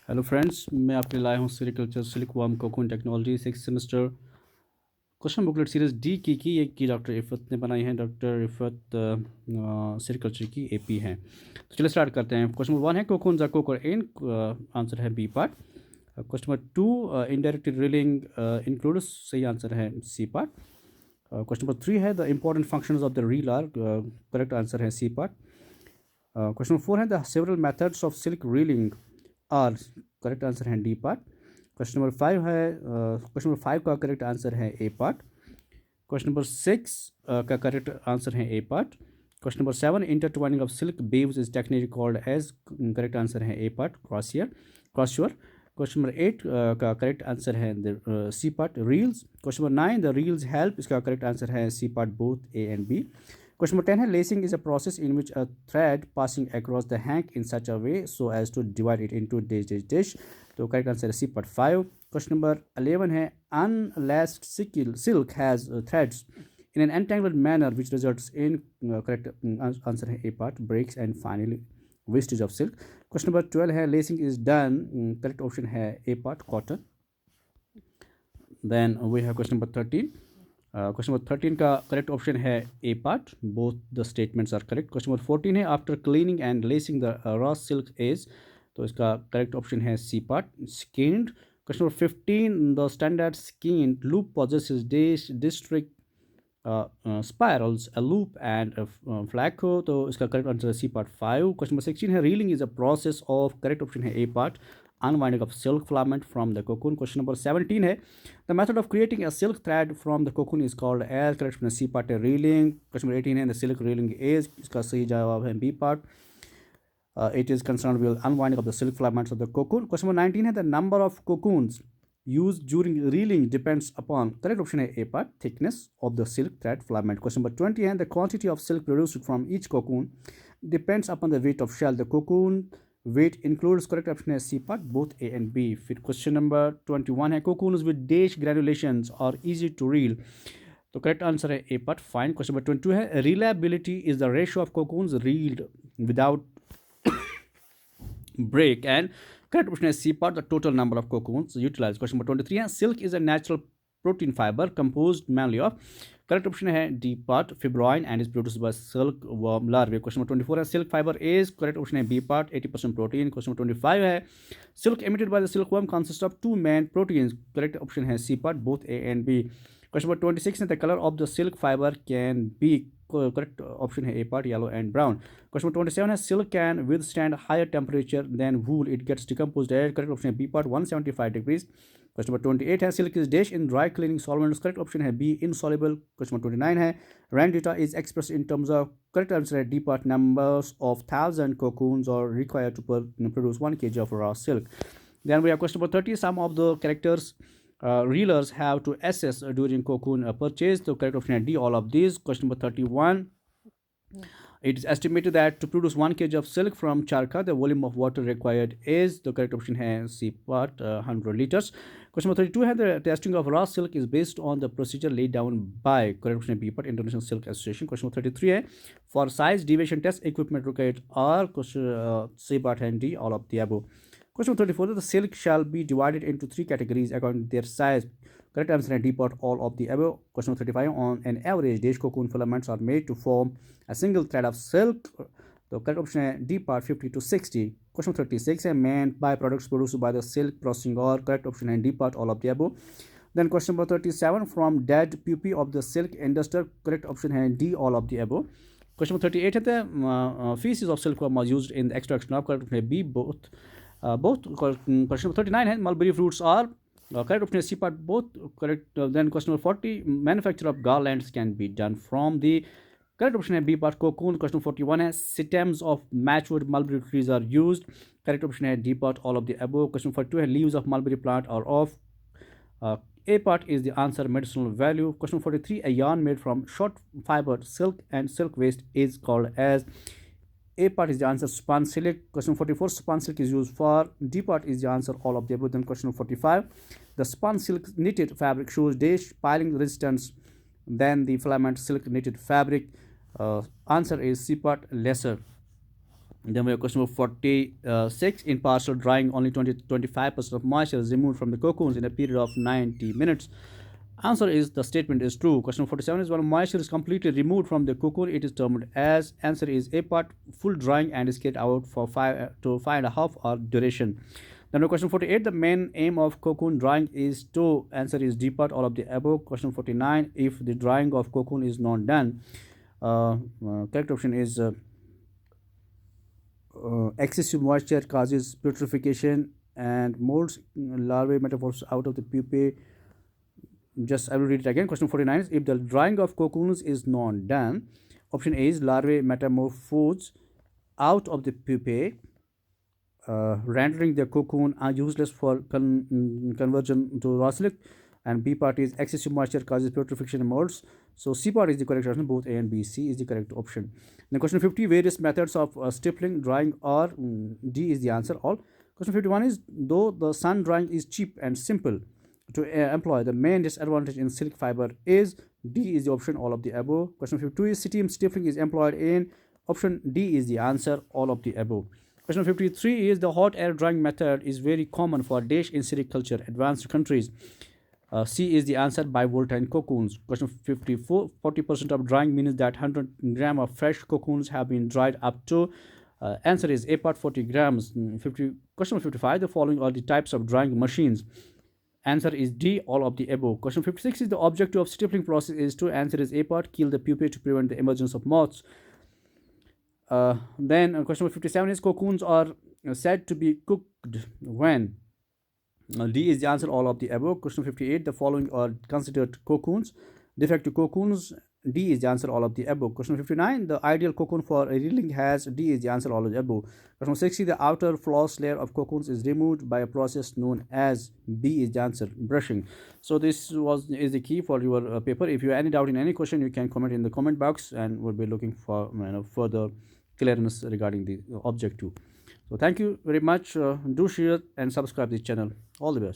Hello friends, मैं आपके लिए लाया हूँ sericulture silkworm cocoon technology six semester question booklet series D की ये की डॉक्टर इफ़त ने बनाई है। डॉक्टर इफ़त सेरिकल्चर की एपी हैं। तो चलिए स्टार्ट करते हैं। क्वेश्चन नंबर 1 है कोकून ज़ा कोकर इन, आंसर है B part. Question number 2 indirect drilling includes, सही आंसर है सी पार्ट। क्वेश्चन नंबर 3 है the important functions of the reel are, correct answer है सी पार्ट। क्वेश्चन नंबर 4 है the several methods of silk reeling are, correct answer है D part. Question number 5 है, question number 5 का correct answer है A part. Question number 6 का correct answer है A part. Question number 7 intertwining of silk weaves is technically called as, correct answer है A part croisure. Question number 8 का correct answer है C part reels. Question number 9 the reels help, इसका correct answer है C part both A and B. Question number 10 है lacing is a process in which a thread passing across the hank in such a way so as to divide it into dash. तो correct answer है C part 5। Question number 11 है unlaced silk has threads in an entangled manner which results in, correct answer है A part breaks and finally wastage of silk। Question number 12 है lacing is done, correct option है A part cotton। Then we have question number 13. Question number 13 का correct option है A part, both the statements are correct. Question number 14 है after cleaning and lacing the raw silk is, तो इसका correct option है C part skinned. Question number 15 the standard skin loop possesses district spirals, a loop and a flacco, तो इसका correct answer है C part 5। Question number 16 है reeling is a process of, correct option है A part unwinding of silk filament from the cocoon। Question number 17 है the method of creating a silk thread from the cocoon is called as, correct option C part है reeling। Question number 18 है the silk reeling is, इसका सही जवाब है B part। It is concerned with unwinding of the silk filaments of the cocoon। Question number 19 है the number of cocoons used during reeling depends upon, correct option है A part thickness of the silk thread filament। Question number 20 है the quantity of silk produced from each cocoon depends upon the weight of shell। The cocoon weight includes, correct option है C part both A and B. फिर question number 21 है cocoons with dash granulations are easy to reel, तो correct answer है A part fine. Question number 22 है reliability is the ratio of cocoons reeled without break and, correct option है C part the total number of cocoons utilized। क्वेश्चन नंबर 23 है silk is a natural protein fiber composed mainly of, correct option है D part fibroin and is produced by silkworm larvae. Question number 24 है silk fibre is, correct option है B part 80% protein. Question number 25 है silk emitted by the silkworm consist of two main proteins, correct option है C part both A and B. Question number 26 है the colour of the silk fibre can be, correct option है A part yellow and brown. Question number 27 है silk can withstand higher temperature than wool, it gets decomposed at, correct option है B part 175 degrees. Question number 28 है silk is dash in dry cleaning solvents, correct option है B insoluble. Question number 29 है renditta is express in terms of, correct answer है D part numbers of 1000 cocoons are required to produce 1 kg of raw silk। Then we have question number 30, some of the characters reelers have to assess during cocoon purchase, so correct option है D all of these। Question number 31, it is estimated that to produce 1 kg of silk from charka the volume of water required is, the correct option है C part 100 liters। Question number 32 है the testing of raw silk is based on the procedure laid down by, correct option है B part International Silk Association। Question number 33 है for size deviation test equipment required are, question C part and D all of the above। Question number 34 the silk shall be divided into 3 categories according to their size, correct answer है D part all of the above। Question number 35 on an average dash cocoon filaments are made to form a single thread of silk, तो correct option है D part 50 to 60। Question number 36 है main byproducts produced by the silk processing or, correct option है D part all of the above। Then question number 37 from dead pupae of the silk industry, correct option है D all of the above। Question number 38 है the feces of silkworm was used in the extraction of, correct option है B both। Question number 39 है mulberry fruits are, correct option is C part both, correct। Then question number 40 manufacture of garlands can be done from the, correct option है B part cocoon। Question number 41 है stems of matured mulberry trees are used, correct option है D part all of the above। Question number 42 है leaves of mulberry plant are of, A part is the answer medicinal value। Question number 43 a yarn made from short fiber silk and silk waste is called as, A part is the answer spun silk। Question 44 spun silk is used for, D part is the answer all of the above। Then question 45 the spun silk knitted fabric shows dash piling resistance than the filament silk knitted fabric, answer is C part lesser। Then we have question number 46. In partial drying, only 20 to 25% of moisture is removed from the cocoons in a period of 90 minutes. Answer is the statement is true. Question 47 is when moisture is completely removed from the cocoon, it is termed as. Answer is A part full drying and is carried out for 5 to 5.5 hour duration. Then question 48, the main aim of cocoon drying is to. Answer is D part all of the above. Question 49, if the drying of cocoon is not done, correct option is excessive moisture causes putrefaction and molds larvae metamorphose out of the pupae. Just I will read it again. Question 49 is if the drying of cocoons is not done, option A is larvae metamorphose out of the pupae, rendering the cocoon useless for conversion to rosylic, and B part is excessive moisture causes putrefaction and molds. So C part is the correct option. Both A and B. C is the correct option. Then question 50, various methods of stippling, drying, or D is the answer. All. Question 51 is though the sun drying is cheap and simple to employ, the main disadvantage in silk fiber is. D is the option. All of the above. Question 52 is steam stippling is employed in. Option D is the answer. All of the above. Question 53 is the hot air drying method is very common for dash in sericulture advanced countries. C is the answer by Voltaire cocoons. Question 54, 40% of drying means that 100 gram of fresh cocoons have been dried up to. Answer is A part 40 grams. Question 55, the following are the types of drying machines. Answer is D, all of the above. Question 56 is the objective of stippling process is to. Answer is A part, kill the pupae to prevent the emergence of moths. Then question number 57 is cocoons are said to be cooked when. D is the answer, all of the above. Question 58, the following are considered cocoons. Defective cocoons, D is the answer, all of the above. Question 59, the ideal cocoon for reeling has. D is the answer, all of the above. Question 60, the outer floss layer of cocoons is removed by a process known as. B is the answer, brushing. So this is the key for your paper. If you have any doubt in any question, you can comment in the comment box, and we'll be looking for further clearness regarding the objective. So thank you very much. Do share and subscribe this channel. All the best.